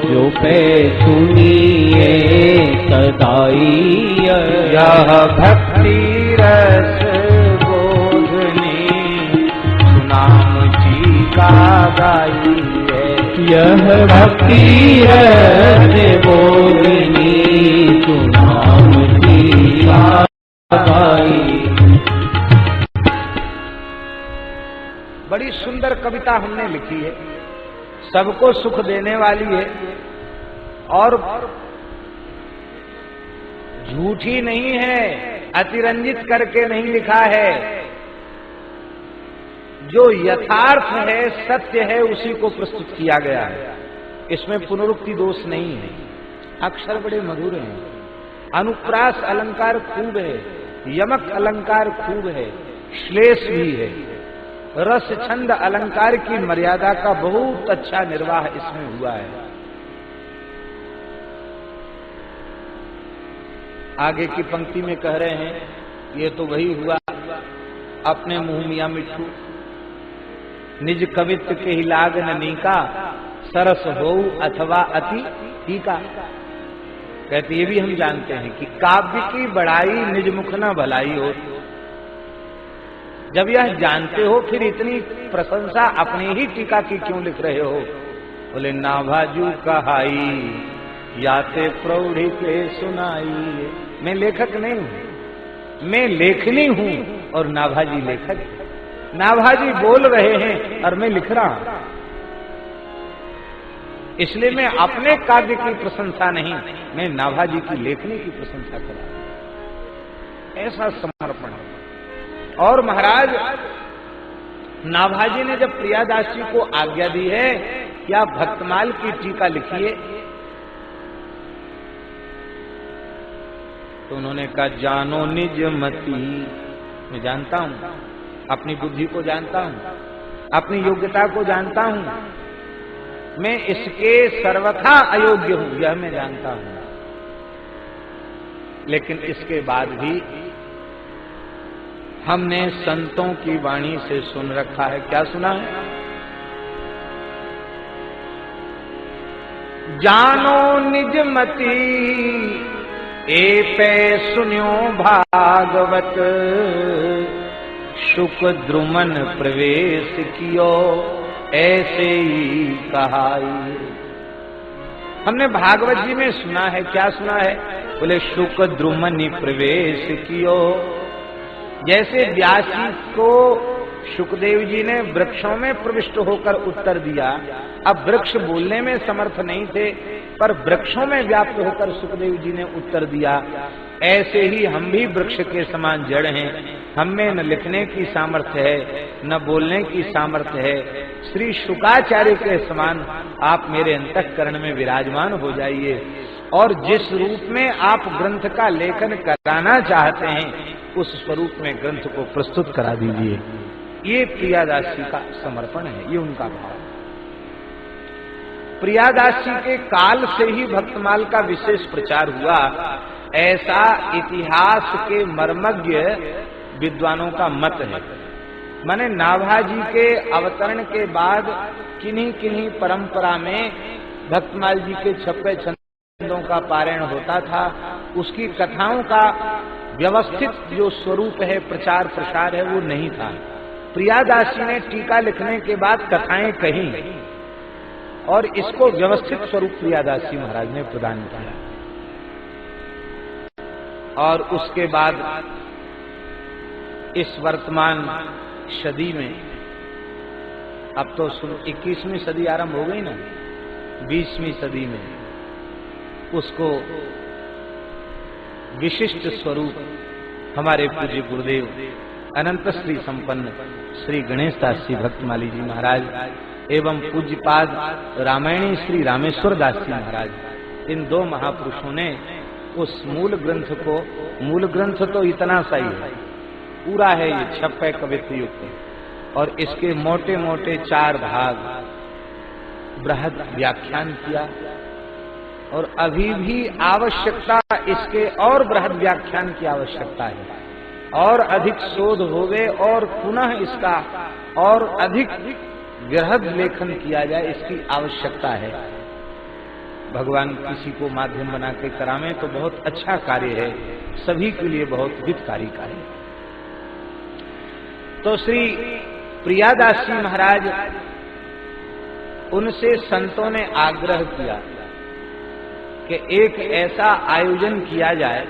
Speaker 2: जो पे सुनिए सदाई।
Speaker 1: यह भक्ति रस बोधनी सुनाम जी का गाई है।
Speaker 2: यह भक्ति रस बोधनी सुनाम जी का गाई।
Speaker 1: बड़ी सुंदर कविता हमने लिखी है, सबको सुख देने वाली है और झूठी नहीं है, अतिरंजित करके नहीं लिखा है। जो यथार्थ है, सत्य है, उसी को प्रस्तुत किया गया है। इसमें पुनरुक्ति दोष नहीं है। अक्षर बड़े मधुर हैं, अनुप्रास अलंकार खूब है, यमक अलंकार खूब है, श्लेष भी है। रस छंद अलंकार की मर्यादा का बहुत अच्छा निर्वाह इसमें हुआ है। आगे की पंक्ति में कह रहे हैं, ये तो वही हुआ अपने मुंह मिया मिट्ठू, निज कवित्व के ही लाग न नीका, सरस हो अथवा अति टीका। कहते ये भी हम जानते हैं कि काव्य की बड़ाई निज मुख न भलाई हो। जब यह जानते हो फिर इतनी प्रशंसा अपनी ही टीका की क्यों लिख रहे हो? बोले ना भाजू कहाई याते प्रौढ़ी के सुनाई। मैं लेखक नहीं हूं, मैं लेखनी हूं और नाभाजी लेखक है। नाभाजी बोल रहे हैं और मैं लिख रहा हूं, इसलिए मैं अपने काव्य की प्रशंसा नहीं, मैं नाभाजी की लेखनी की प्रशंसा कर रहा हूं। ऐसा समर्पण है। और महाराज नाभाजी ने जब प्रियादास जी को आज्ञा दी है कि आप भक्तमाल की टीका लिखिए, तो उन्होंने कहा जानो निज मति। मैं जानता हूं, अपनी बुद्धि को जानता हूं, अपनी योग्यता को जानता हूं, मैं इसके सर्वथा अयोग्य हूं, यह मैं जानता हूं। लेकिन इसके बाद भी हमने संतों की वाणी से सुन रखा है। क्या सुना है? जानो निज मति ए पे सुन्यो भागवत, शुक द्रुमन प्रवेश कियो ऐसे ही कहाई। हमने भागवत जी में सुना है। क्या सुना है? बोले शुक द्रुमन प्रवेश कियो। जैसे व्यास जी को शुकदेव जी ने वृक्षों में प्रविष्ट होकर उत्तर दिया, अब वृक्ष बोलने में समर्थ नहीं थे पर वृक्षों में व्याप्त होकर शुकदेव जी ने उत्तर दिया, ऐसे ही हम भी वृक्ष के समान जड़ हैं। हम में न लिखने की सामर्थ्य है न बोलने की सामर्थ्य है। श्री शुकाचार्य के समान आप मेरे अंतःकरण में विराजमान हो जाइए और जिस रूप में आप ग्रंथ का लेखन कराना चाहते हैं उस स्वरूप में ग्रंथ को प्रस्तुत करा दीजिए। ये प्रियादास जी का समर्पण है, ये उनका भाव। प्रियादास जी के काल से ही भक्तमाल का विशेष प्रचार हुआ, ऐसा इतिहास के मर्मज्ञ विद्वानों का मत है। माने नाभाजी के अवतरण के बाद किन्हीं किन्हीं परंपरा में भक्तमाल जी के छप्पे छंदों का पारायण होता था, उसकी कथाओं का व्यवस्थित जो स्वरूप है, प्रचार प्रसार है, वो नहीं था। प्रियादास जी ने टीका लिखने के बाद कथाएं कही और इसको व्यवस्थित स्वरूप प्रियादास जी महाराज ने प्रदान किया। और उसके बाद इस वर्तमान सदी में, अब तो 21वीं सदी आरंभ हो गई ना, 20वीं सदी में उसको विशिष्ट स्वरूप हमारे पूज्य गुरुदेव अनंत श्री संपन्न श्री गणेश दास जी भक्तमाली जी महाराज एवं पूज्यपाद रामायणी श्री रामेश्वर दास जी महाराज, इन दो महापुरुषों ने उस मूल ग्रंथ को, मूल ग्रंथ तो इतना सा ही है, पूरा है ये 56 कवित्व युक्त, और इसके मोटे मोटे 4 भाग बृहद व्याख्यान किया, और अभी भी आवश्यकता इसके और बृहद व्याख्यान की आवश्यकता है, और अधिक शोध होवे और पुनः इसका और अधिक बृहद लेखन किया जाए, इसकी आवश्यकता है। भगवान किसी को माध्यम बना के करावे तो बहुत अच्छा कार्य है, सभी के लिए बहुत हितकारी कार्य है। तो श्री प्रियादास जी महाराज, उनसे संतों ने आग्रह किया कि एक ऐसा आयोजन किया जाए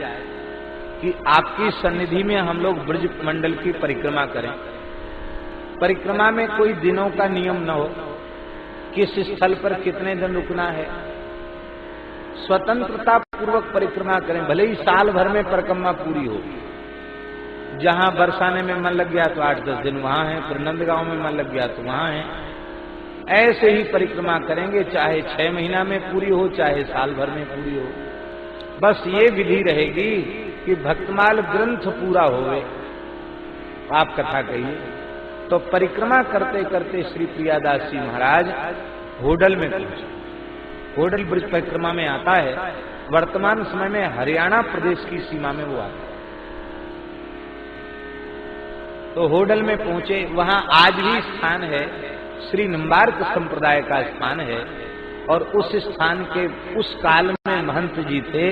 Speaker 1: कि आपकी सन्निधि में हम लोग ब्रज मंडल की परिक्रमा करें। परिक्रमा में कोई दिनों का नियम न हो, किस स्थल पर कितने दिन रुकना है, स्वतंत्रता पूर्वक परिक्रमा करें, भले ही साल भर में परिक्रमा पूरी हो। जहां बरसाने में मन लग गया तो 8-10 दिन वहां है, फिर नंदगांव में मन लग गया तो वहां है, ऐसे ही परिक्रमा करेंगे, चाहे 6 महीना में पूरी हो, चाहे साल भर में पूरी हो। बस ये विधि रहेगी कि भक्तमाल ग्रंथ पूरा होवे। आप कथा कहिए। तो परिक्रमा करते करते श्री प्रियादास जी महाराज होडल में पहुंचे। होडल ब्रज परिक्रमा में आता है, वर्तमान समय में हरियाणा प्रदेश की सीमा में वो आता है। तो होडल में पहुंचे, वहां आज भी स्थान है, श्री निम्बार्क संप्रदाय का स्थान है, और उस स्थान के उस काल में महंत जी थे,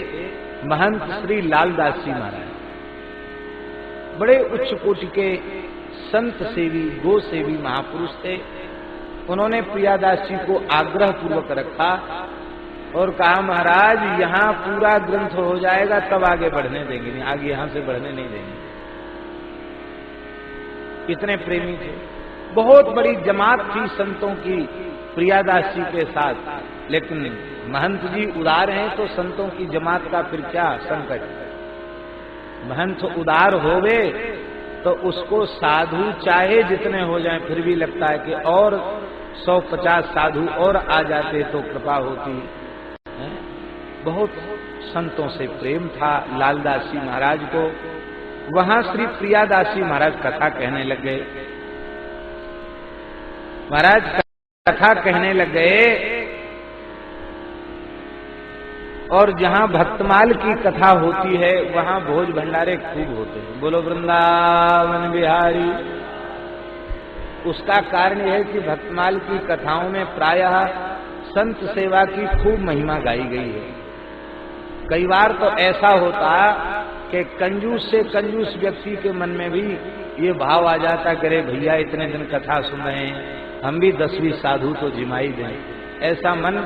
Speaker 1: महंत श्री लालदास जी महाराज, बड़े उच्च कोटि के संत सेवी, गो सेवी महापुरुष थे। उन्होंने प्रियादास जी को आग्रह पूर्वक रखा और कहा, महाराज यहाँ पूरा ग्रंथ हो जाएगा तब आगे बढ़ने देंगे, नहीं आगे यहां से बढ़ने नहीं देंगे। इतने प्रेमी थे, बहुत बड़ी जमात थी संतों की प्रियादास जी के साथ, लेकिन महंत जी उदार हैं तो संतों की जमात का फिर क्या संकट। महंत उदार होवे तो उसको साधु चाहे जितने हो जाएं फिर भी लगता है कि और 150 साधु और आ जाते तो कृपा होती। बहुत संतों से प्रेम था लालदास जी महाराज को। वहां श्री प्रियादास जी महाराज कथा कहने लग गए। महाराज कथा कहने लग गए, और जहां भक्तमाल की कथा होती है वहां भोज भंडारे खूब होते हैं। बोलो वृंदावन बिहारी। उसका कारण यह है कि भक्तमाल की कथाओं में प्रायः संत सेवा की खूब महिमा गाई गई है। कई बार तो ऐसा होता कि कंजूस से कंजूस व्यक्ति के मन में भी ये भाव आ जाता, करे भैया इतने दिन कथा सुन रहे हैं, हम भी 10वीं साधु तो जिमाई दें। ऐसा मन,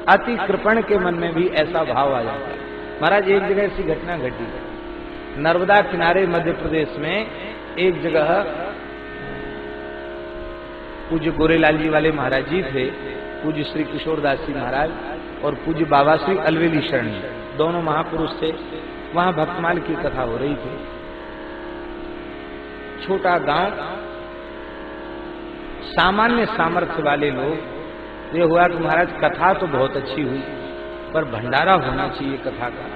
Speaker 1: अति कृपण के मन में भी ऐसा भाव आ जाता है। महाराज एक जगह ऐसी घटना घटी, नर्मदा किनारे मध्य प्रदेश में एक जगह पूज्य गोरेलाल जी वाले महाराज जी थे, पूज्य श्री किशोरदास जी महाराज और पूज्य बाबा श्री अलवेली शरण जी, दोनों महापुरुष थे। वहां भक्तमाल की कथा हो रही थी। छोटा गांव, सामान्य सामर्थ्य वाले लोग। ये हुआ कि महाराज कथा तो बहुत अच्छी हुई, पर भंडारा होना चाहिए कथा का।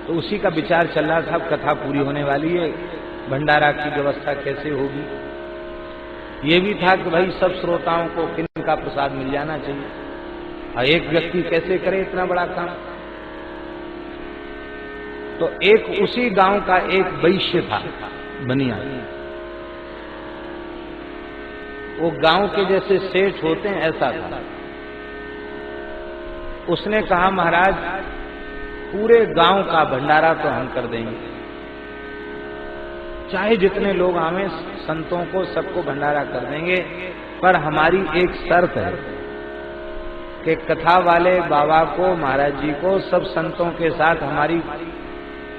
Speaker 1: तो उसी का विचार चल रहा था, कथा पूरी होने वाली है, भंडारा की व्यवस्था कैसे होगी। ये भी था कि भाई सब श्रोताओं को किन का प्रसाद मिल जाना चाहिए, और एक व्यक्ति कैसे करे इतना बड़ा काम। तो एक उसी गांव का एक वैश्य था, बनिया, वो गांव के जैसे सेठ होते हैं ऐसा था। उसने कहा, महाराज पूरे गांव का भंडारा तो हम कर देंगे, चाहे जितने लोग आवे, संतों को सबको भंडारा कर देंगे, पर हमारी एक शर्त है। कि कथा वाले बाबा को, महाराज जी को, सब संतों के साथ हमारी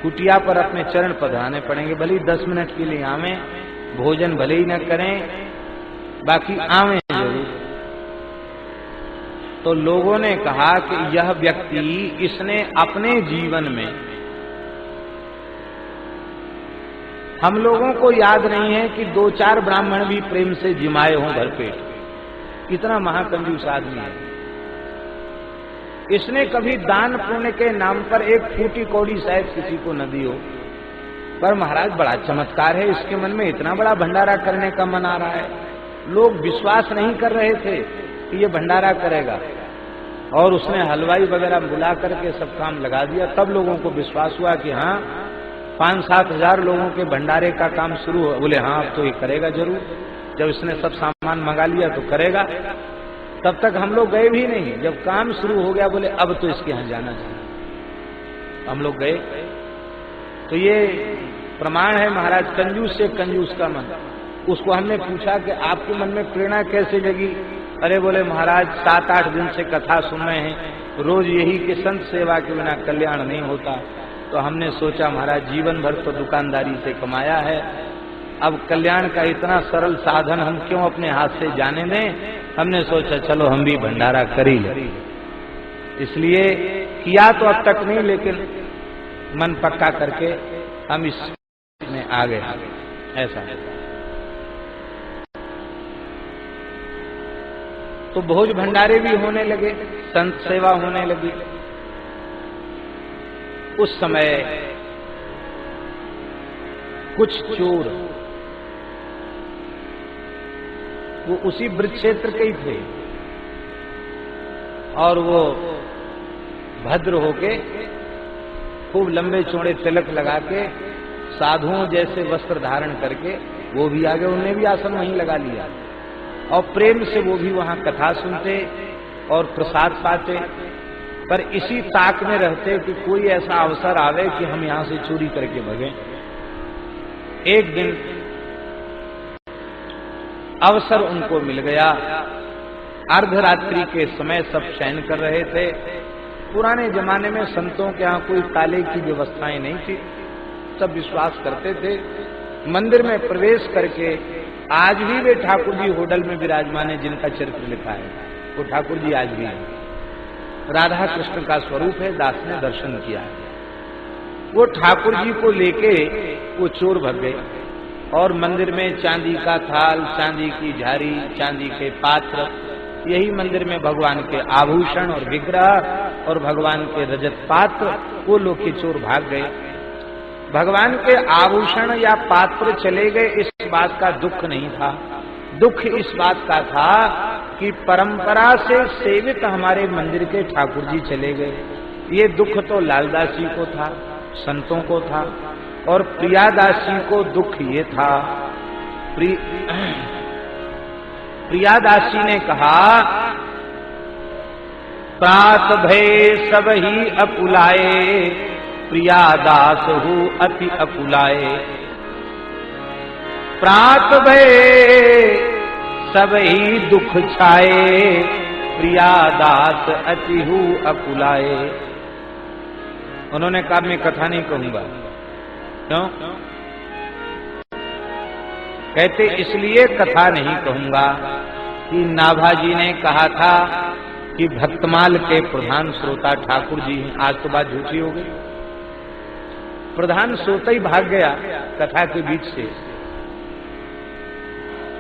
Speaker 1: कुटिया पर अपने चरण पधराने पड़ेंगे। भले ही 10 मिनट के लिए आवें, भोजन भले ही न करें, बाकी आवें जरूर। तो लोगों ने कहा कि यह व्यक्ति, इसने अपने जीवन में, हम लोगों को याद नहीं है कि 2-4 ब्राह्मण भी प्रेम से जिमाए हों भरपेट। इतना महाकंजूस आदमी है। इसने कभी दान पुण्य के नाम पर एक फूटी कौड़ी शायद किसी को न दी हो। पर महाराज बड़ा चमत्कार है, इसके मन में इतना बड़ा भंडारा करने का मन आ रहा है। लोग विश्वास नहीं कर रहे थे कि ये भंडारा करेगा, और उसने हलवाई वगैरह बुला करके सब काम लगा दिया। तब लोगों को विश्वास हुआ कि हाँ, 5-7 हजार लोगों के भंडारे का काम शुरू हो। बोले हाँ, अब तो ये करेगा जरूर। जब इसने सब सामान मंगा लिया तो करेगा। तब तक हम लोग गए भी नहीं। जब काम शुरू हो गया बोले अब तो इसके यहाँ जाना चाहिए। हम लोग गए। तो ये प्रमाण है महाराज, कंजूस से कंजूस का मन। उसको हमने पूछा कि आपके मन में प्रेरणा कैसे जगी? अरे बोले महाराज, 7-8 दिन से कथा सुन रहे हैं, रोज यही कि संत सेवा के बिना कल्याण नहीं होता। तो हमने सोचा महाराज, जीवन भर तो दुकानदारी से कमाया है, अब कल्याण का इतना सरल साधन हम क्यों अपने हाथ से जाने दें। हमने सोचा चलो हम भी भंडारा कर ही लें। इसलिए किया तो अब तक नहीं, लेकिन मन पक्का करके हम इसमें आ गए। ऐसा तो भोज भंडारे भी होने लगे, संत सेवा होने लगी। उस समय कुछ चोर, वो उसी वृक्ष क्षेत्र के ही थे, और वो भद्र होके खूब लंबे चौड़े तिलक लगा के, साधुओं जैसे वस्त्र धारण करके वो भी आ गए। उन्होंने भी आसन वहीं लगा लिया, और प्रेम से वो भी वहां कथा सुनते और प्रसाद पाते। पर इसी ताक में रहते कि कोई ऐसा अवसर आवे कि हम यहां से चोरी करके भगें। एक दिन अवसर उनको मिल गया। अर्धरात्रि के समय सब शयन कर रहे थे। पुराने जमाने में संतों के यहाँ कोई ताले की व्यवस्थाएं नहीं थी, सब विश्वास करते थे। मंदिर में प्रवेश करके आज भी वे ठाकुर जी होटल में विराजमान है, जिनका चरित्र लिखा है। वो ठाकुर जी आज भी है, राधा कृष्ण का स्वरूप है, दास ने दर्शन किया है। वो ठाकुर जी को लेके वो चोर भग गए, और मंदिर में चांदी का थाल, चांदी की झारी, चांदी के पात्र, यही मंदिर में भगवान के आभूषण और विग्रह और भगवान के रजत पात्र, वो लोग के चोर भाग गए। भगवान के आभूषण या पात्र चले गए, इस बात का दुख नहीं था। दुख इस बात का था कि परंपरा से सेवित हमारे मंदिर के ठाकुर जी चले गए। ये दुख तो लालदास जी को था, संतों को था, और प्रियादास जी को दुख ये था। प्रियादास जी ने कहा, प्रात भय सब ही अकुलाए, प्रियादास हूँ अति अकुलाए। प्रात भय सब ही दुख छाए, प्रियादास अति हूँ अकुलाए। उन्होंने कहा मैं कथा नहीं कहूंगा। क्यों? कहते इसलिए कथा नहीं कहूंगा कि नाभाजी ने कहा था कि भक्तमाल के प्रधान श्रोता ठाकुर जी। आज तो बात झूठी हो गई। प्रधान श्रोता ही भाग गया कथा के बीच से।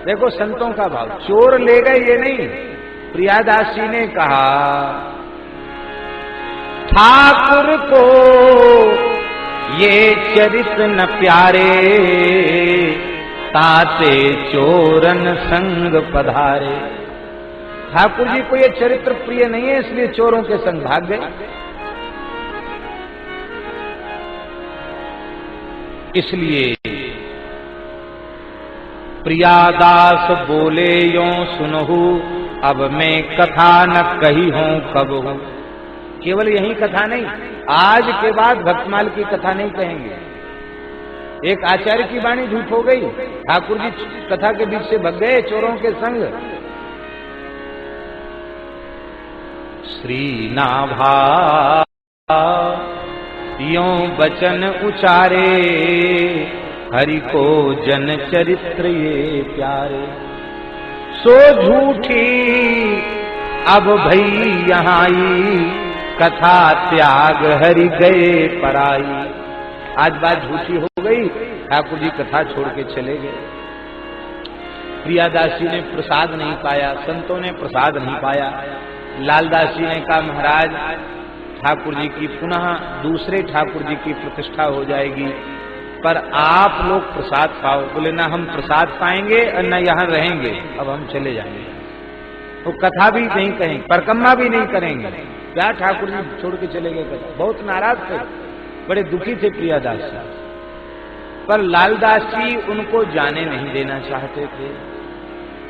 Speaker 1: देखो संतों का भाव, चोर ले गए ये नहीं। प्रियादास जी ने कहा, ठाकुर को ये चरित्र न प्यारे, ताते चोरन संग पधारे। ठाकुर जी को ये चरित्र प्रिय नहीं है, इसलिए चोरों के संग भाग गए। इसलिए प्रियादास बोले यों सुनहु, अब मैं कथा न कही हूं कब हूं। केवल यही कथा नहीं, आज के बाद भक्तमाल की कथा नहीं कहेंगे। एक आचार्य की वाणी झूठ हो गई, ठाकुर जी कथा के बीच से भग गए चोरों के संग। श्री नाभा यों बचन उचारे, हरि को जन चरित्र ये प्यारे। सो झूठी अब भई यहाँ आई, कथा त्याग हरि गए पराई। आज बात झूठी हो गई, ठाकुर जी कथा छोड़ के चले गए। प्रियादास जी ने प्रसाद नहीं पाया, संतों ने प्रसाद नहीं पाया। लालदास जी ने कहा महाराज ठाकुर जी की पुनः दूसरे ठाकुर जी की प्रतिष्ठा हो जाएगी, पर आप लोग प्रसाद पाओ। बोले ना हम प्रसाद पाएंगे और न यहाँ रहेंगे, अब हम चले जाएंगे। तो कथा भी नहीं कहेंगे, परिक्रमा भी नहीं करेंगे। क्या ठाकुर जी छोड़ के चले गए कथा? बहुत नाराज थे, बड़े दुखी थे प्रियादास जी। पर लालदास जी उनको जाने नहीं देना चाहते थे।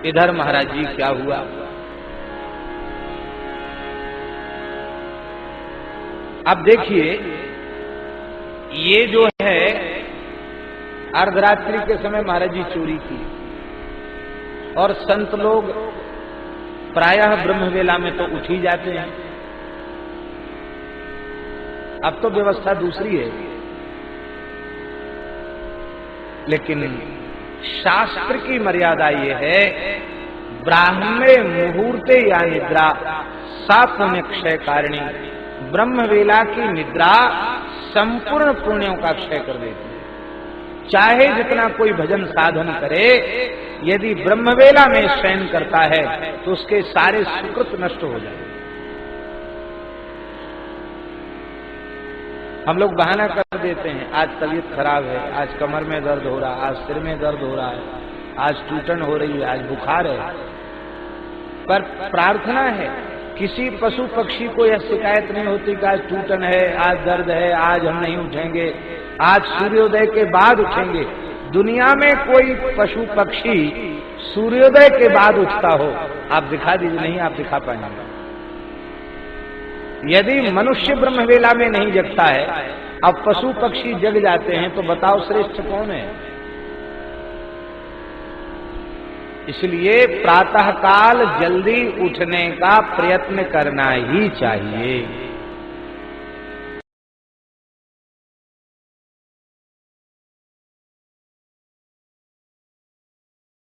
Speaker 1: इधर महाराज जी क्या हुआ, अब देखिए ये जो है अर्धरात्रि के समय महाराज जी चोरी की, और संत लोग प्रायः ब्रह्मवेला में तो उठ ही जाते हैं। अब तो व्यवस्था दूसरी है, लेकिन शास्त्र की मर्यादा ये है, ब्राह्मणे मुहूर्ते या निद्रा सा पुण्य क्षय कारिणी। ब्रह्मवेला की निद्रा संपूर्ण पुण्यों का क्षय कर देती है। चाहे जितना कोई भजन साधन करे, यदि ब्रह्मवेला में शयन करता है तो उसके सारे सुकृत नष्ट हो जाए। हम लोग बहाना कर देते हैं, आज तबीयत खराब है, आज कमर में दर्द हो रहा है, आज सिर में दर्द हो रहा है, आज टूटन हो रही है, आज बुखार है। पर प्रार्थना है, किसी पशु पक्षी को यह शिकायत नहीं होती कि आज टूटन है, आज दर्द है, आज हम नहीं उठेंगे, आज सूर्योदय के बाद उठेंगे। दुनिया में कोई पशु पक्षी सूर्योदय के बाद उठता हो आप दिखा दीजिए, नहीं आप दिखा पाएंगे। यदि मनुष्य ब्रह्मवेला में नहीं जगता है, अब पशु पक्षी जग जाते हैं, तो बताओ श्रेष्ठ कौन है? इसलिए प्रातःकाल जल्दी उठने का प्रयत्न करना ही चाहिए।